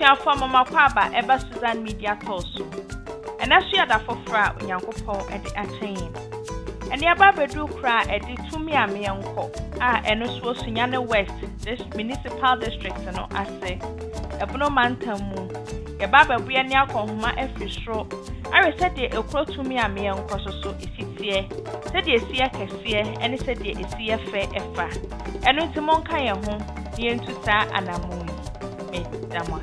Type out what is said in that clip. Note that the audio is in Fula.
Abusuafo mama kwaba eba Susan Media Toso. Ena so da fofra Onyankopon e de achen. Ene aba bedu kra e de tumi ame enko a eno so Sunyane West this municipal district no ase. Ebono mantamu. Ye baba buye ne akonhoma afrisro. Are said de ekro tumi ame enko so esitie. Said de esie kese ene said de esie fe efa. Eno ntimon kan ye ho ye ntusa anamu. Me damwa.